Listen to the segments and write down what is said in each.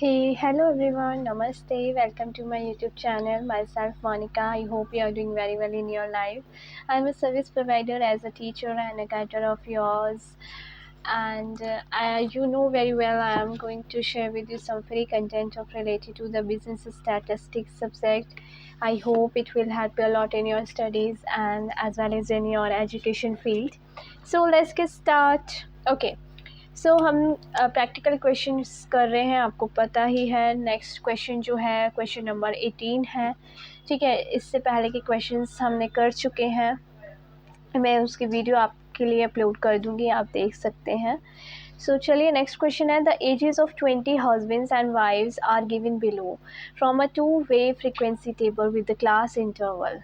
Hey, hello everyone, Namaste, welcome to my YouTube channel. Myself Monica. I hope you are doing very well in your life. I'm a service provider as a teacher and a guider of yours. And you know very well I am going to share with you some free content of related to the business statistics subject. I hope it will help you a lot in your studies and as well as in your education field. So let's get start. Okay. सो हम practical questions कर रहे हैं, आपको पता ही है। Next question जो है question number 18 है, ठीक है। इससे पहले के क्वेश्चंस हमने कर चुके हैं, मैं उसकी वीडियो आपके लिए अपलोड कर दूंगी, आप देख सकते हैं। सो चलिए नेक्स्ट क्वेश्चन है, the ages of 20 husbands and wives are given below from a 2-way frequency table with the class interval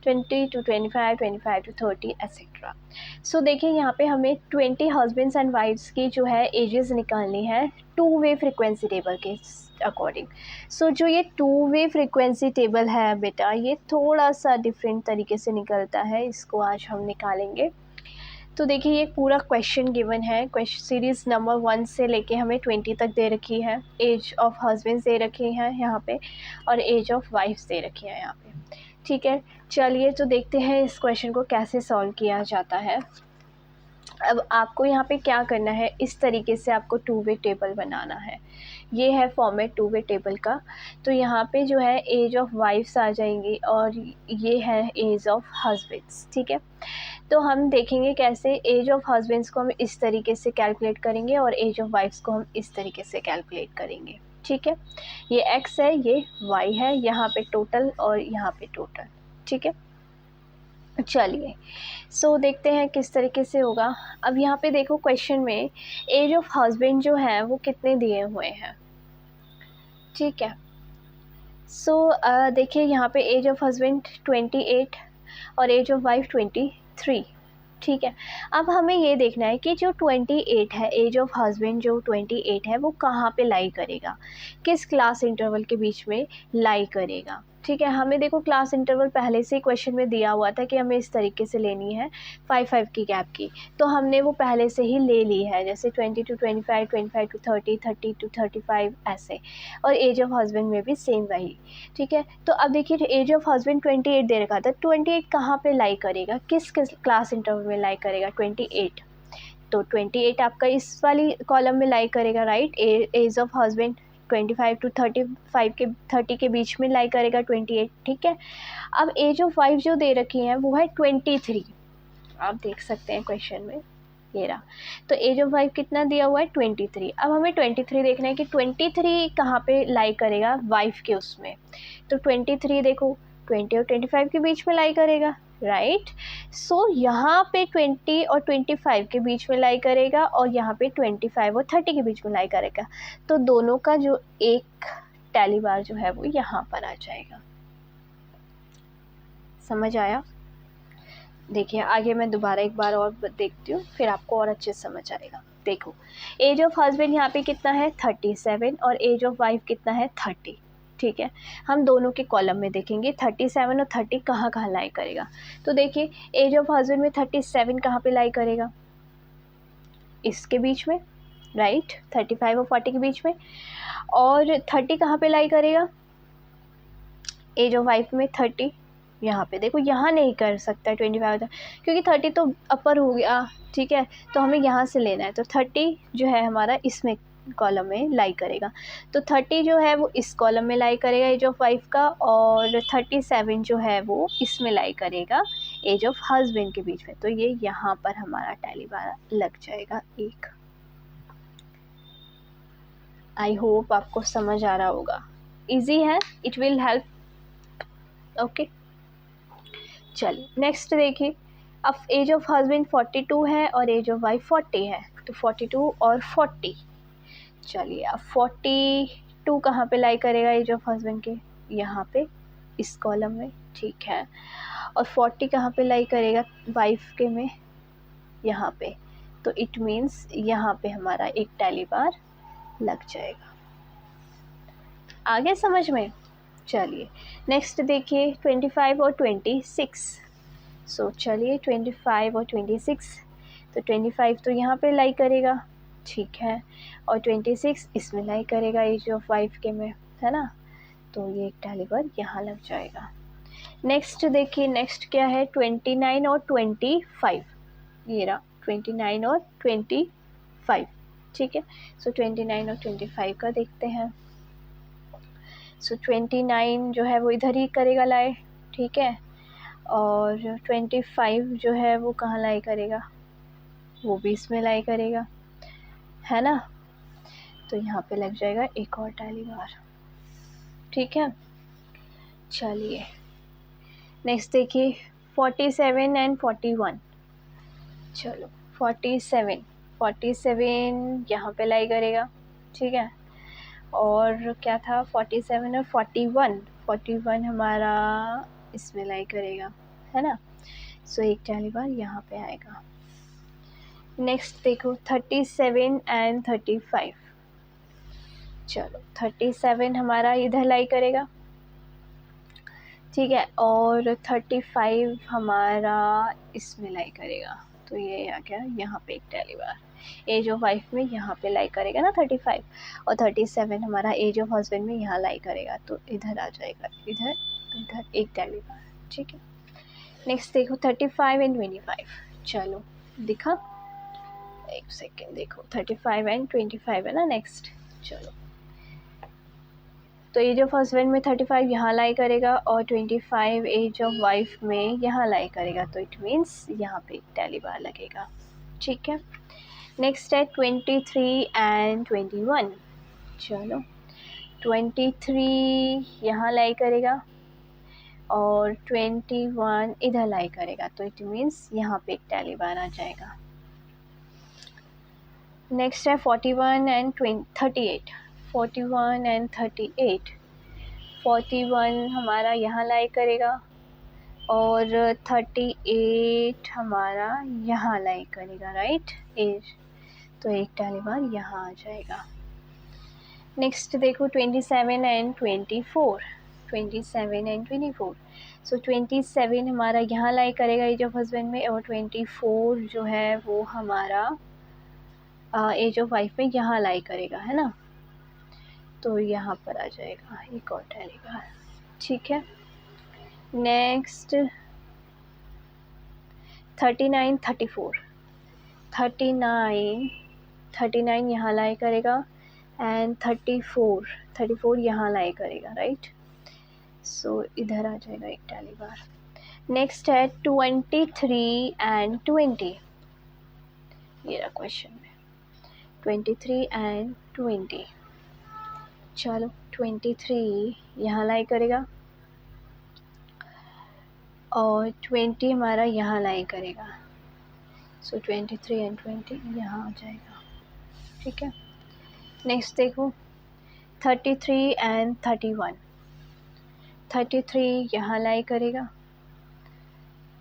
20 to 25, 25 to 30 etcetera. So देखिए यहाँ पे हमें 20 हस्बैंड्स एंड वाइफ्स की जो है एजेस निकालनी है 2-way फ्रीक्वेंसी टेबल के अकॉर्डिंग। सो जो ये 2-way फ्रीक्वेंसी टेबल है बेटा, ये थोड़ा सा डिफरेंट तरीके से निकलता है, इसको आज हम निकालेंगे। तो देखिए ये पूरा क्वेश्चन गिवन है, क्वेश्चन सीरीज़ नंबर 1 से लेके हमें 20 तक दे रखी है। एज ऑफ हस्बैंड्स दे रखी हैं यहाँ पे और एज ऑफ वाइफ्स दे रखी है यहाँ पे, ठीक है। चलिए तो देखते हैं इस क्वेश्चन को कैसे सॉल्व किया जाता है। अब आपको यहाँ पे क्या करना है, इस तरीके से आपको 2-way टेबल बनाना है। ये है फॉर्मेट 2-way टेबल का। तो यहाँ पे जो है एज ऑफ वाइफ्स आ जाएंगी और ये है एज ऑफ हस्बैंड्स, ठीक है। तो हम देखेंगे कैसे एज ऑफ हस्बैंड्स को हम इस तरीके से कैलकुलेट करेंगे और एज ऑफ वाइफ्स को हम इस तरीके से कैलकुलेट करेंगे, ठीक है। ये x है, ये y है, यहाँ पे टोटल और यहाँ पे टोटल, ठीक है। चलिए सो देखते हैं किस तरीके से होगा। अब यहाँ पे देखो क्वेश्चन में एज ऑफ हस्बैंड जो है वो कितने दिए हुए हैं, ठीक है। सो देखिए यहाँ पे एज ऑफ हस्बैंड 28 और एज ऑफ वाइफ 23, ठीक है। अब हमें ये देखना है कि जो 28 है, एज ऑफ हस्बैंड जो 28 है वो कहाँ पे लाई करेगा, किस क्लास इंटरवल के बीच में लाई करेगा, ठीक है। हमें देखो क्लास इंटरवल पहले से ही क्वेश्चन में दिया हुआ था कि हमें इस तरीके से लेनी है 5-5 की गैप की, तो हमने वो पहले से ही ले ली है, जैसे 20 to 25, 25 to 30, 30 to 35 ऐसे। और एज ऑफ हस्बैंड में भी सेम वही, ठीक है। तो अब देखिए एज ऑफ हस्बैंड 28 दे रखा था, 28 कहाँ पे लाई करेगा, किस क्लास इंटरवल में लाई करेगा 28, तो 28 आपका इस वाली कॉलम में लाई करेगा, right. Age of husband 25 to 30 के बीच में लाई करेगा 28, ठीक है। अब एज ऑफ वाइफ जो दे रखी है वो है 23, आप देख सकते हैं क्वेश्चन में ये रहा। तो एज ऑफ वाइफ कितना दिया हुआ है 23। अब हमें 23 देखना है कि 23 कहाँ पे लाई करेगा वाइफ के उसमें, तो 23 देखो 20 और 25 के बीच में लाई करेगा, राइट। सो यहाँ पे 20 और 25 के बीच में लाई करेगा और यहाँ पे 25 और 30 के बीच में लाई करेगा। तो दोनों का जो एक टैली बार जो है वो यहाँ पर आ जाएगा। समझ आया? देखिए आगे मैं दोबारा एक बार और देखती हूँ, फिर आपको और अच्छे से समझ आएगा। देखो एज ऑफ हस्बैंड यहाँ पे कितना है 37 और एज ऑफ वाइफ कितना है 30, ठीक है। हम दोनों के कॉलम में देखेंगे 37 और 30 कहाँ कहाँ लाई करेगा। तो देखिए एज ऑफ हस्बैंड में 37 कहाँ पे लाई करेगा, इसके बीच में, राइट, 35 और 40 के बीच में। और 30 कहाँ पे लाई करेगा, एज ऑफ वाइफ में 30 यहाँ पे। देखो यहाँ नहीं कर सकता 25 क्योंकि 30 तो अपर हो गया, ठीक है। तो हमें यहाँ से लेना है, तो 30 जो है हमारा इसमें कॉलम में लाई करेगा। तो 30 जो है वो इस कॉलम में लाई करेगा एज ऑफ वाइफ का, और 37 जो है वो इसमें लाई करेगा एज ऑफ हस्बैंड के बीच में। तो ये यहाँ पर हमारा टैली बार लग जाएगा एक। आई होप आपको समझ आ रहा होगा, इजी है, इट विल हेल्प, ओके। चलिए नेक्स्ट देखिए, अब एज ऑफ हस्बैंड 42 है और एज ऑफ वाइफ 40 है, तो 42 और 40। चलिए अब 42 कहाँ पे लाई करेगा एज ऑफ हस्बैंड के, यहाँ पे इस कॉलम में, ठीक है। और 40 कहाँ पे लाई करेगा वाइफ के में, यहाँ पे। तो इट मीन्स यहाँ पे हमारा एक टैली बार लग जाएगा। आगे समझ में? चलिए नेक्स्ट देखिए 25 और 26। सो चलिए 25 और 26, तो 25 तो यहाँ पे लाई करेगा ठीक है, और 26 इसमें लाई करेगा एज ऑफ वाइफ के में, है ना, तो ये एक टैली बार यहाँ लग जाएगा। नेक्स्ट देखिए, नेक्स्ट क्या है, 29 और 25, ये रहा 29 और 25, ठीक है। सो 29 और 25 का देखते हैं। सो 29 जो है वो इधर ही करेगा लाई, ठीक है, और 25 जो है वो कहाँ लाई करेगा, वो भी इसमें लाई करेगा, है ना, तो यहाँ पे लग जाएगा एक और टैली बार, ठीक है। चलिए नेक्स्ट देखिए 47 एंड 41, चलो 47 यहाँ पे लाई करेगा, ठीक है, और क्या था 47 और 41 हमारा इसमें लाई करेगा, है ना, सो एक टैली बार यहाँ पे आएगा। नेक्स्ट देखो 37 एंड 35, चलो 37 हमारा इधर लाई करेगा, ठीक है, और 35 हमारा इसमें लाई करेगा, तो ये आ गया यहाँ पे एक tally bar. Age of wife में यहाँ पे लाई करेगा ना 35, और 37 हमारा एज ऑफ हस्बैंड में यहाँ लाई करेगा, तो इधर आ जाएगा, इधर इधर एक टैली बार, ठीक है। नेक्स्ट देखो 35 एंड 25, चलो दिखा, एक सेकेंड, देखो 35 एंड 25 है ना नेक्स्ट, चलो तो एज ऑफ हस्बैंड में 35 यहाँ लाई करेगा और 25 एज ऑफ वाइफ में यहाँ लाई करेगा, तो इट मीन्स यहाँ पे एक टैली बार लगेगा, ठीक है। नेक्स्ट है 23 एंड 21, चलो 23 यहाँ लाई करेगा और 21 इधर लाई करेगा, तो इट मीन्स यहाँ पे एक टैली बार आ जाएगा। नेक्स्ट है 41 एंड 38, 41 एंड 38, 41 हमारा यहाँ लाई करेगा और 38 हमारा यहाँ लाई करेगा, राइट एज, तो एक टैली बार यहाँ आ जाएगा। नेक्स्ट देखो 27 एंड 24, 27 एंड 24, सो 27 हमारा यहाँ लाई करेगा एज ऑफ हस्बैंड में, और 24 जो है वो हमारा एज ऑफ वाइफ में यहाँ लाई करेगा, है ना, तो यहाँ पर आ जाएगा एक और टैली बार, ठीक है। नेक्स्ट 39 34, 39 यहाँ लाई करेगा एंड 34 यहाँ लाई करेगा, राइट, सो इधर आ जाएगा एक टैली बार। नेक्स्ट है 23 एंड 20, ये रहा क्वेश्चन में 23 एंड 20, चलो 23 यहाँ लाई करेगा और 20 हमारा यहाँ लाई करेगा, सो 23 एंड 20 यहाँ आ जाएगा, ठीक है। नेक्स्ट देखो 33 एंड 31, 33 यहाँ लाई करेगा,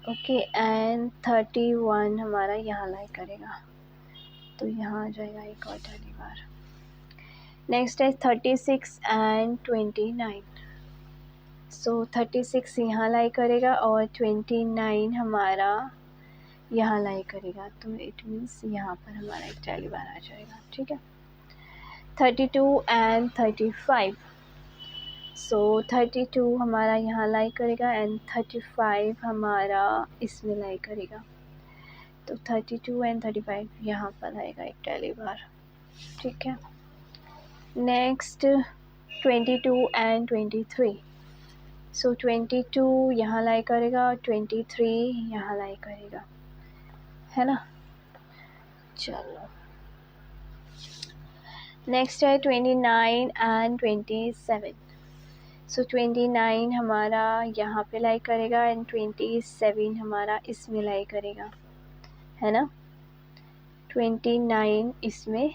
ओके, एंड 31 हमारा यहाँ लाई करेगा, तो यहाँ आ जाएगा एक और टैली बार। नेक्स्ट है 36 एंड 29, सो 36 यहाँ लाई करेगा और 29 हमारा यहाँ लाई करेगा, तो इट मीन्स यहाँ पर हमारा एक टैली बार आ जाएगा, ठीक है। 32 एंड 35, सो 32 हमारा यहाँ लाई करेगा एंड 35 हमारा इसमें लाई करेगा, तो 32 एंड 35 यहाँ पर आएगा एक टैली बार, ठीक है। नेक्स्ट 22 एंड 23, सो 22 यहाँ लाई करेगा और 23 यहाँ लाई करेगा, है ना, चलो नेक्स्ट है 29 एंड 27, सो 29 हमारा यहाँ पे लाई करेगा एंड 27 हमारा इसमें लाई करेगा, है ना, 29 इसमें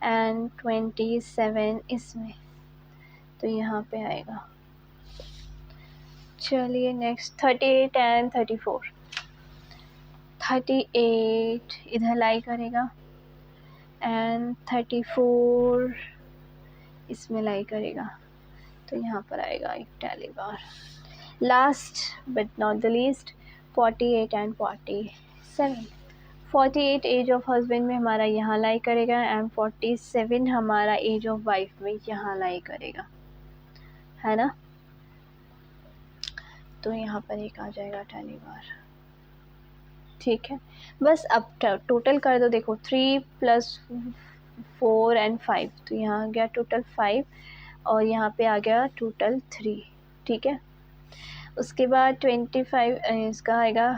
एंड 27 इसमें, तो यहाँ पे आएगा। चलिए नेक्स्ट 38 एंड 34, 38 इधर लाई करेगा एंड 34 इसमें लाई करेगा, तो यहाँ पर आएगा एक tally bar. Last but not the least 48 and 47, 48 age of husband में हमारा यहाँ लाई करेगा एंड 47 हमारा एज ऑफ वाइफ में यहाँ लाई करेगा, है ना। तो यहाँ पर एक आ जाएगा 10 बार, ठीक है। बस अब टोटल कर दो, देखो 3 + 4 एंड 5, तो यहाँ आ गया टोटल 5 और यहाँ पे आ गया टोटल 3, ठीक है। उसके बाद 25 इसका आएगा,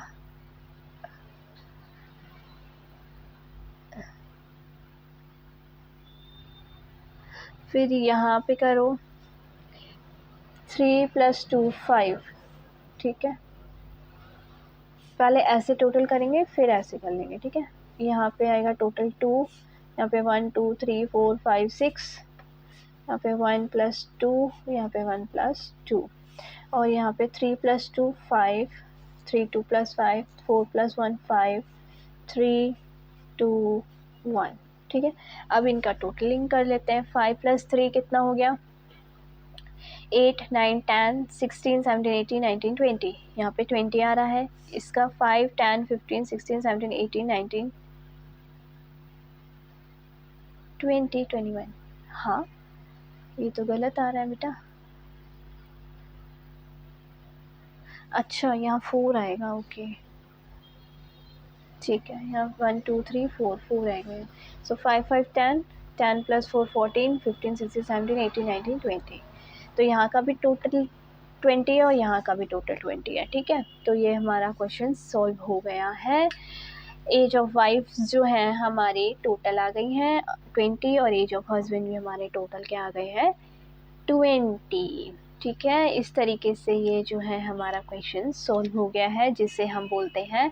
फिर यहाँ पे करो 3 + 2 5, ठीक है। पहले ऐसे टोटल करेंगे फिर ऐसे कर लेंगे, ठीक है। यहाँ पे आएगा टोटल 2, यहाँ पे 1 2 3 4 5 6, यहाँ पे 1 + 2, यहाँ पे 1 + 2 और यहाँ पे 3 + 2 5, 3 2 + 5 4 + 1 5 3 2 1, ठीक है। अब इनका टोटलिंग कर लेते हैं। 5 + 3 कितना हो गया, 8 9 10 16 17 18 19 20, यहाँ पे 20 आ रहा है। इसका 5 10 15 16 17 18 19 20 21, हाँ ये तो गलत आ रहा है बेटा। अच्छा यहाँ 4 आएगा, ओके ठीक है। यहाँ 1 2 3 4 4 आएगा। सो 5 5 10 10 + 4 14 15 16 17 18 19 20, तो यहाँ का भी टोटल 20 है और यहाँ का भी टोटल 20 है, ठीक है। तो ये हमारा क्वेश्चन सॉल्व हो गया है। एज ऑफ वाइफ जो है हमारी टोटल आ गई हैं 20 और एज ऑफ हस्बैंड भी हमारे टोटल क्या आ गए हैं 20, ठीक है। इस तरीके से ये जो है हमारा क्वेश्चन सॉल्व हो गया है, जिसे हम बोलते हैं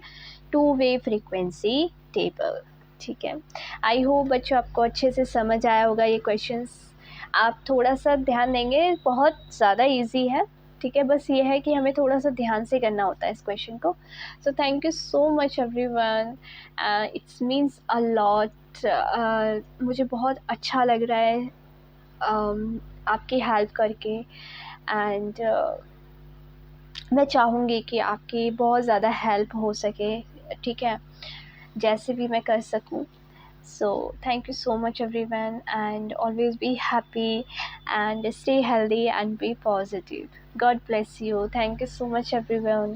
टू वे फ्रीक्वेंसी टेबल, ठीक है। आई होप बच्चों आपको अच्छे से समझ आया होगा ये क्वेश्चंस। आप थोड़ा सा ध्यान देंगे, बहुत ज़्यादा इजी है, ठीक है। बस ये है कि हमें थोड़ा सा ध्यान से करना होता है इस क्वेश्चन को। So thank you so much everyone, it's means a lot. मुझे बहुत अच्छा लग रहा है आपकी हेल्प करके, एंड मैं चाहूँगी कि आपकी बहुत ज़्यादा हेल्प हो सके, ठीक है, जैसे भी मैं कर सकूँ। So thank you so much everyone, and always be happy and stay healthy and be positive. God bless you. Thank you so much everyone.